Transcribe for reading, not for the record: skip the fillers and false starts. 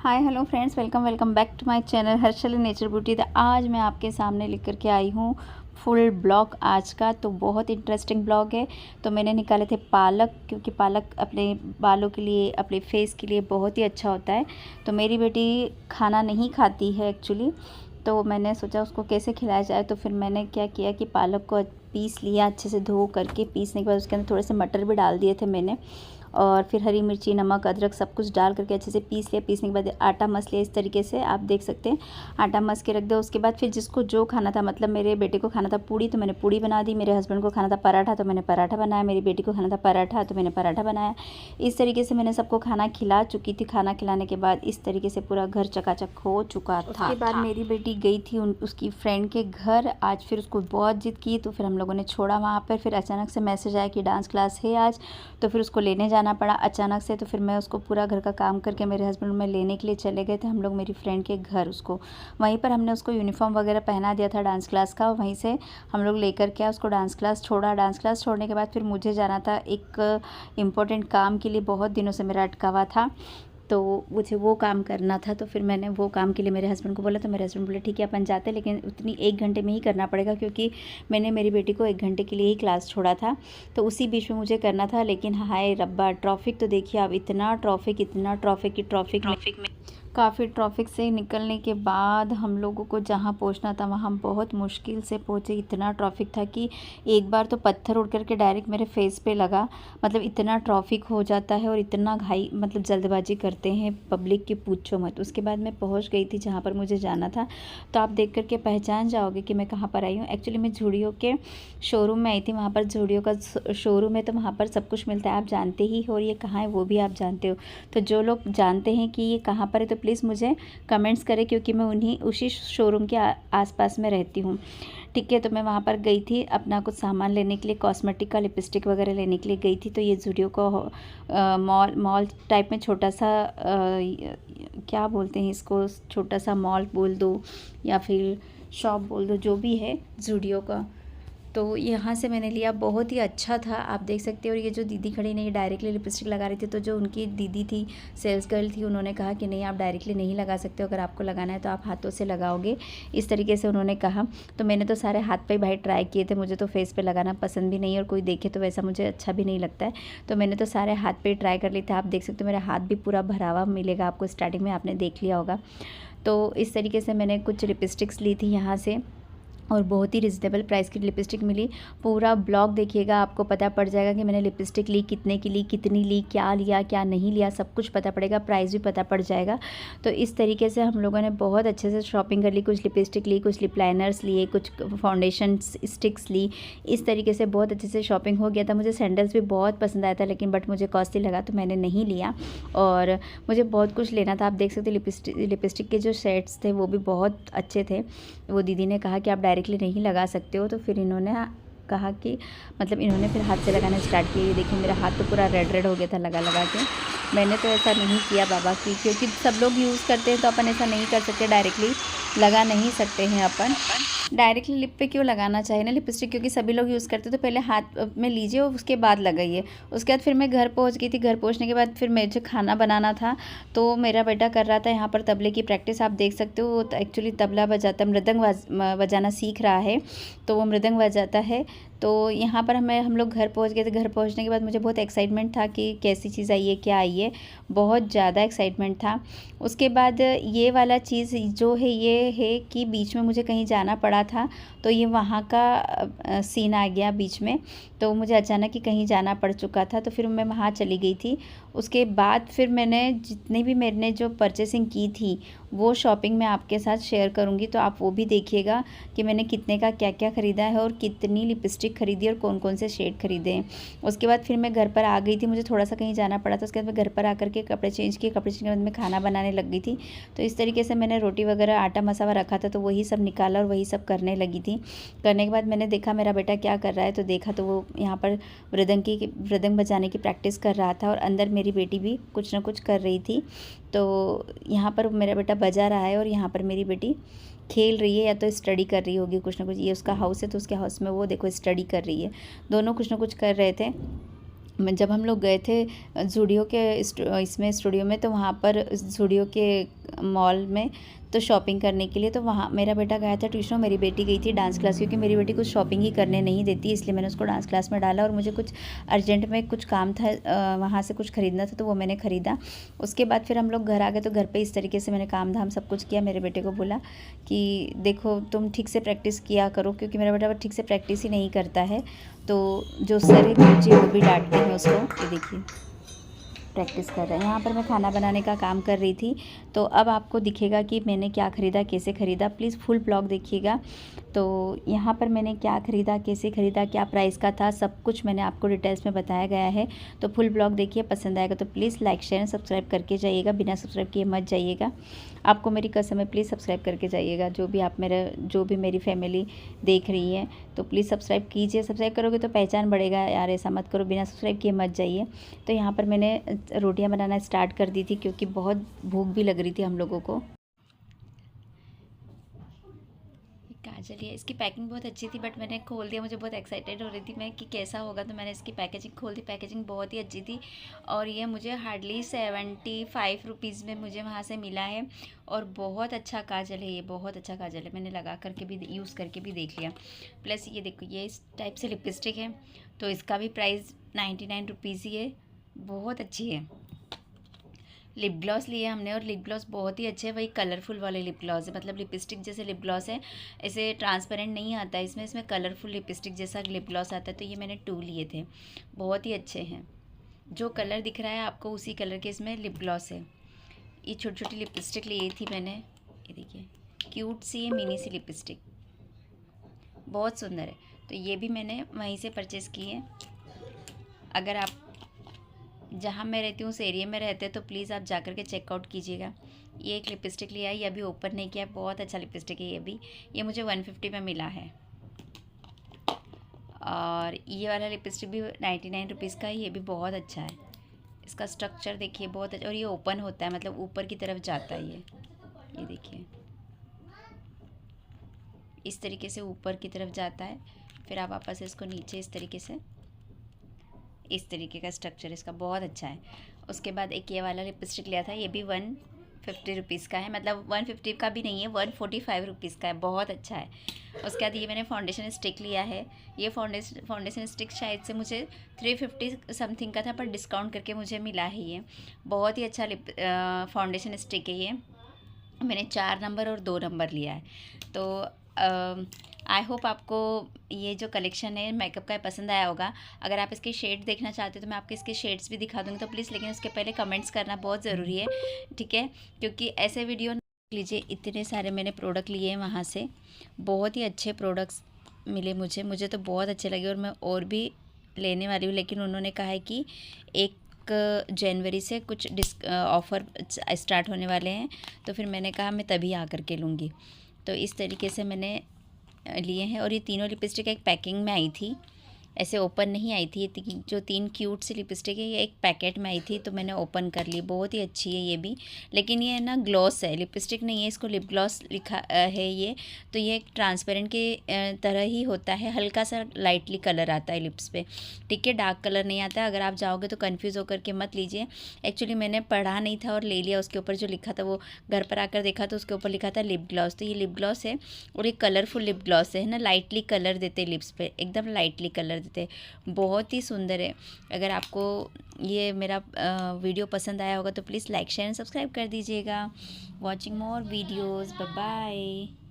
Hi hello friends, welcome welcome back to my channel Harshal nature beauty. तो आज मैं आपके सामने लेकर के आई हूँ फुल ब्लॉग आज का। तो बहुत इंटरेस्टिंग ब्लॉग है। तो मैंने निकाले थे पालक, क्योंकि पालक अपने बालों के लिए, अपने फेस के लिए बहुत ही अच्छा होता है। तो मेरी बेटी खाना नहीं खाती है एक्चुअली, तो मैंने सोचा उसको कैसे खिलाया जाए। तो फिर मैंने क्या किया कि पालक को पीस लिया, अच्छे से धो करके। पीसने के बाद उसके अंदर थोड़े से मटर भी डाल दिए थे मैंने, और फिर हरी मिर्ची, नमक, अदरक सब कुछ डाल करके अच्छे से पीस लिया। पीसने के बाद आटा मस लिया इस तरीके से, आप देख सकते हैं। आटा मस के रख दो। उसके बाद फिर जिसको जो खाना था, मतलब मेरे बेटे को खाना था पूड़ी तो मैंने पूड़ी बना दी, मेरे हस्बैंड को खाना था पराठा तो मैंने पराठा बनाया, मेरी बेटी को खाना था पराठा तो मैंने पराठा बनाया। इस तरीके से मैंने सबको खाना खिला चुकी थी। खाना खिलाने के बाद इस तरीके से पूरा घर चकाचक हो चुका था। उसके बाद मेरी बेटी गई थी उसकी फ्रेंड के घर। आज फिर उसको बहुत जिद की, तो फिर हम लोगों ने छोड़ा वहाँ पर। फिर अचानक से मैसेज आया कि डांस क्लास है आज, तो फिर उसको लेने जाना पड़ा अचानक से। तो फिर मैं उसको पूरा घर का काम करके मेरे हस्बैंड में लेने के लिए चले गए थे हम लोग मेरी फ्रेंड के घर। उसको वहीं पर हमने उसको यूनिफॉर्म वगैरह पहना दिया था डांस क्लास का। वहीं से हम लोग लेकर के उसको डांस क्लास छोड़ा। डांस क्लास छोड़ने के बाद फिर मुझे जाना था एक इम्पोर्टेंट काम के लिए, बहुत दिनों से मेरा अटका हुआ था, तो मुझे वो काम करना था। तो फिर मैंने वो काम के लिए मेरे हस्बैंड को बोला, तो मेरे हस्बैंड बोले ठीक है अपन जाते हैं, लेकिन उतनी 1 घंटे में ही करना पड़ेगा, क्योंकि मैंने मेरी बेटी को 1 घंटे के लिए ही क्लास छोड़ा था। तो उसी बीच में मुझे करना था। लेकिन हाय रब्बा, ट्रैफिक तो देखिए आप, इतना ट्रैफिक में काफ़ी ट्रैफिक से निकलने के बाद हम लोगों को जहाँ पहुँचना था वहाँ बहुत मुश्किल से पहुँचे। इतना ट्रैफिक था कि एक बार तो पत्थर उड़ करके डायरेक्ट मेरे फेस पे लगा। मतलब इतना ट्रैफिक हो जाता है और इतना घाई, मतलब जल्दबाजी करते हैं पब्लिक की, पूछो मत। उसके बाद मैं पहुँच गई थी जहाँ पर मुझे जाना था। तो आप देख करके पहचान जाओगे कि मैं कहाँ पर आई हूँ। एक्चुअली मैं झूडियो के शोरूम में आई थी। वहाँ पर झूडियो का शोरूम है, तो वहाँ पर सब कुछ मिलता है, आप जानते ही हो। और ये कहाँ है वो भी आप जानते हो। तो जो लोग जानते हैं कि ये कहाँ पर है तो प्लीज़ मुझे कमेंट्स करें, क्योंकि मैं उसी शोरूम के आसपास में रहती हूँ। ठीक है, तो मैं वहाँ पर गई थी अपना कुछ सामान लेने के लिए, कॉस्मेटिक का, लिपस्टिक वगैरह लेने के लिए गई थी। तो ये ज़ूडियो को मॉल टाइप में छोटा सा क्या बोलते हैं इसको, छोटा सा मॉल बोल दो या फिर शॉप बोल दो, जो भी है ज़ूडियो का। तो यहाँ से मैंने लिया, बहुत ही अच्छा था, आप देख सकते हो। और ये जो दीदी खड़ी नहीं, डायरेक्टली लिपस्टिक लगा रही थी। तो जो उनकी दीदी थी, सेल्स गर्ल थी, उन्होंने कहा कि नहीं आप डायरेक्टली नहीं लगा सकते, अगर आपको लगाना है तो आप हाथों से लगाओगे, इस तरीके से उन्होंने कहा। तो मैंने तो सारे हाथ पे भाई ट्राई किए थे, मुझे तो फेस पे लगाना पसंद भी नहीं है, और कोई देखे तो वैसा मुझे अच्छा भी नहीं लगता है। तो मैंने तो सारे हाथ पे ट्राई कर लिए थे। आप देख सकते हो मेरा हाथ भी पूरा भरा हुआ मिलेगा आपको, स्टार्टिंग में आपने देख लिया होगा। तो इस तरीके से मैंने कुछ लिपस्टिक्स ली थी यहाँ से, और बहुत ही रिजनेबल प्राइस की लिपस्टिक मिली। पूरा ब्लॉग देखिएगा, आपको पता पड़ जाएगा कि मैंने लिपस्टिक ली, कितने की ली, कितनी ली, क्या लिया क्या नहीं लिया, सब कुछ पता पड़ेगा, प्राइस भी पता पड़ जाएगा। तो इस तरीके से हम लोगों ने बहुत अच्छे से शॉपिंग कर ली। कुछ लिपस्टिक ली, कुछ लिप लाइनर्स लिए, कुछ फाउंडेशन स्टिक्स ली। इस तरीके से बहुत अच्छे से शॉपिंग हो गया था। मुझे सैंडल्स भी बहुत पसंद आया था, लेकिन बट मुझे कॉस्टली लगा तो मैंने नहीं लिया। और मुझे बहुत कुछ लेना था। आप देख सकते लिपस्टिक के जो शेड्स थे वो भी बहुत अच्छे थे। वो दीदी ने कहा कि आप डायरेक्टली नहीं लगा सकते हो, तो फिर इन्होंने कहा कि मतलब इन्होंने फिर हाथ से लगाना स्टार्ट किया। ये देखिए मेरा हाथ तो पूरा रेड रेड हो गया था लगा लगा के। मैंने तो ऐसा नहीं किया बाबा की, क्योंकि सब लोग यूज़ करते हैं तो अपन ऐसा नहीं कर सकते, डायरेक्टली लगा नहीं सकते हैं अपन। डायरेक्टली लिप पे क्यों लगाना चाहिए ना लिपस्टिक, क्योंकि सभी लोग यूज़ करते हैं। तो पहले हाथ में लीजिए और उसके बाद लगाइए। उसके बाद फिर मैं घर पहुंच गई थी। घर पहुंचने के बाद फिर मुझे खाना बनाना था। तो मेरा बेटा कर रहा था यहाँ पर तबले की प्रैक्टिस, आप देख सकते हो। वो एक्चुअली तबला बजाता, मृदंग बजाना सीख रहा है, तो वो मृदंग बजाता है। तो यहाँ पर हम लोग घर पहुँच गए थे। घर पहुँचने के बाद मुझे बहुत एक्साइटमेंट था कि कैसी चीज़ आई है, क्या आई है, बहुत ज़्यादा एक्साइटमेंट था। उसके बाद ये वाला चीज़ जो है ये है कि बीच में मुझे कहीं जाना पड़ा था, तो ये वहाँ का सीन आ गया बीच में। तो मुझे अचानक ही कहीं जाना पड़ चुका था, तो फिर मैं वहाँ चली गई थी। उसके बाद फिर मैंने जितनी भी मैंने जो परचेसिंग की थी वो शॉपिंग मैं आपके साथ शेयर करूँगी, तो आप वो भी देखिएगा कि मैंने कितने का क्या क्या ख़रीदा है और कितनी लिपस्टिक ख़रीदी और कौन कौन से शेड ख़रीदे हैं। उसके बाद फिर मैं घर पर आ गई थी, मुझे थोड़ा सा कहीं जाना पड़ा था। उसके बाद मैं घर पर आकर के कपड़े चेंज किए, कपड़े चेंज के बाद मैं खाना बनाने लग गई थी। तो इस तरीके से मैंने रोटी वगैरह, आटा मसाला रखा था, तो वही सब निकाला और वही सब करने लगी थी। करने के बाद मैंने देखा मेरा बेटा क्या कर रहा है, तो देखा तो वो यहाँ पर मृदंग बजाने की प्रैक्टिस कर रहा था, और अंदर मेरी बेटी भी कुछ ना कुछ कर रही थी। तो यहाँ पर मेरा बेटा बजा रहा है और यहाँ पर मेरी बेटी खेल रही है, या तो स्टडी कर रही होगी कुछ ना कुछ। ये उसका हाउस है, तो उसके हाउस में वो देखो स्टडी कर रही है। दोनों कुछ ना कुछ कर रहे थे। जब हम लोग गए थे ज़ूडियो के इसमें स्टूडियो में, तो वहाँ पर ज़ूडियो के मॉल में तो शॉपिंग करने के लिए। तो वहाँ मेरा बेटा गया था ट्यूशन, मेरी बेटी गई थी डांस क्लास, क्योंकि मेरी बेटी कुछ शॉपिंग ही करने नहीं देती, इसलिए मैंने उसको डांस क्लास में डाला। और मुझे कुछ अर्जेंट में कुछ काम था, वहाँ से कुछ ख़रीदना था, तो वो मैंने ख़रीदा। उसके बाद फिर हम लोग घर आ गए। तो घर पे इस तरीके से मैंने काम धाम सब कुछ किया। मेरे बेटे को बोला कि देखो तुम ठीक से प्रैक्टिस किया करो, क्योंकि मेरा बेटा ठीक से प्रैक्टिस ही नहीं करता है। तो जो सर है गुरुजी वो भी डांटते हैं उसको। ये देखिए प्रैक्टिस कर रहा है। यहाँ पर मैं खाना बनाने का काम कर रही थी। तो अब आपको दिखेगा कि मैंने क्या ख़रीदा, कैसे ख़रीदा। प्लीज़ फुल ब्लॉग देखिएगा। तो यहाँ पर मैंने क्या ख़रीदा, कैसे ख़रीदा, क्या प्राइस का था, सब कुछ मैंने आपको डिटेल्स में बताया गया है। तो फुल ब्लॉग देखिए, पसंद आएगा तो प्लीज़ लाइक शेयर सब्सक्राइब करके जाइएगा। बिना सब्सक्राइब किए मत जाइएगा। आपको मेरी कसम है, प्लीज़ सब्सक्राइब करके जाइएगा। जो भी मेरी फैमिली देख रही है तो प्लीज़ सब्सक्राइब कीजिए। सब्सक्राइब करोगे तो पहचान बढ़ेगा यार, ऐसा मत करो, बिना सब्सक्राइब किए मत जाइए। तो यहाँ पर मैंने रोटियां बनाना स्टार्ट कर दी थी, क्योंकि बहुत भूख भी लग रही थी हम लोगों को। काजल है, इसकी पैकिंग बहुत अच्छी थी, बट मैंने खोल दिया। मुझे बहुत एक्साइटेड हो रही थी मैं कि कैसा होगा, तो मैंने इसकी पैकेजिंग खोल दी। पैकेजिंग बहुत ही अच्छी थी और ये मुझे हार्डली 75 रुपीज़ में मुझे वहाँ से मिला है। और बहुत अच्छा काजल है, ये बहुत अच्छा काजल है। मैंने लगा करके भी यूज़ करके भी देख लिया। प्लस ये देखो, ये इस टाइप से लिपस्टिक है, तो इसका भी प्राइस 99 रुपीज़ ही है। बहुत अच्छी है। लिप ग्लॉस लिए हमने, और लिप ग्लॉस बहुत ही अच्छे है। वही कलरफुल वाले लिप ग्लॉस है, मतलब लिपस्टिक जैसे लिप ग्लॉस है, ऐसे ट्रांसपेरेंट नहीं आता है इसमें कलरफुल लिपस्टिक जैसा लिप ग्लॉस आता है। तो ये मैंने 2 लिए थे, बहुत ही अच्छे हैं। जो कलर दिख रहा है आपको उसी कलर के इसमें लिप ग्लॉस है। ये छोटी छोटी लिपस्टिक ली थी मैंने, ये देखिए क्यूट सी है मिनी सी लिपस्टिक, बहुत सुंदर है। तो ये भी मैंने वहीं से परचेज़ की है। अगर आप जहाँ मैं रहती हूँ उस एरिया में रहते हैं तो प्लीज़ आप जा कर के चेकआउट कीजिएगा। ये एक लिपस्टिक लिया है, ये अभी ओपन नहीं किया है, बहुत अच्छा लिपस्टिक है ये भी। ये मुझे 150 में मिला है। और ये वाला लिपस्टिक भी 99 रुपीज़ का है, ये भी बहुत अच्छा है। इसका स्ट्रक्चर देखिए बहुत अच्छा, और ये ओपन होता है, मतलब ऊपर की तरफ जाता है ये देखिए इस तरीके से ऊपर की तरफ जाता है। फिर आप वापस इसको नीचे इस तरीके से, इस तरीके का स्ट्रक्चर इसका बहुत अच्छा है। उसके बाद एक ये वाला लिपस्टिक लिया था, ये भी 150 रुपीज़ का है, मतलब 150 का भी नहीं है, 145 रुपीज़ का है, बहुत अच्छा है। उसके बाद ये मैंने फाउंडेशन स्टिक लिया है। ये फाउंडेशन स्टिक शायद से मुझे 350 समथिंग का था, पर डिस्काउंट करके मुझे मिला है ये। बहुत ही अच्छा फाउंडेशन स्टिक है ये। मैंने 4 नंबर और 2 नंबर लिया है। तो आई होप आपको ये जो कलेक्शन है मेकअप का पसंद आया होगा। अगर आप इसके शेड देखना चाहते हो तो मैं आपके इसके शेड्स भी दिखा दूँगी, तो प्लीज़, लेकिन उसके पहले कमेंट्स करना बहुत ज़रूरी है, ठीक है? क्योंकि ऐसे वीडियो लीजिए, इतने सारे मैंने प्रोडक्ट लिए हैं वहाँ से, बहुत ही अच्छे प्रोडक्ट्स मिले मुझे तो बहुत अच्छे लगे, और मैं और भी लेने वाली हूँ। लेकिन उन्होंने कहा है कि 1 जनवरी से कुछ ऑफ़र स्टार्ट होने वाले हैं, तो फिर मैंने कहा मैं तभी आ कर के लूँगी। तो इस तरीके से मैंने लिए हैं। और ये तीनों लिपस्टिक एक पैकिंग में आई थी, ऐसे ओपन नहीं आई थी। ये जो 3 क्यूट सी लिपस्टिक है ये एक पैकेट में आई थी, तो मैंने ओपन कर ली। बहुत ही अच्छी है ये भी, लेकिन ये ना ग्लॉस है, लिपस्टिक नहीं है, इसको लिप ग्लॉस लिखा है ये। तो ये एक ट्रांसपेरेंट के तरह ही होता है, हल्का सा लाइटली कलर आता है लिप्स पे, ठीक है? डार्क कलर नहीं आता है। अगर आप जाओगे तो कन्फ्यूज़ होकर के मत लीजिए। एक्चुअली मैंने पढ़ा नहीं था और ले लिया, उसके ऊपर जो लिखा था वो घर पर आकर देखा तो उसके ऊपर लिखा था लिप ग्लॉस। तो ये लिप ग्लॉस है, और ये कलरफुल लिप ग्लॉस है ना, लाइटली कलर देते लिप्स पे, एकदम लाइटली कलर देते, बहुत ही सुंदर है। अगर आपको ये मेरा वीडियो पसंद आया होगा तो please like share and subscribe कर दीजिएगा। Watching more videos, bye bye.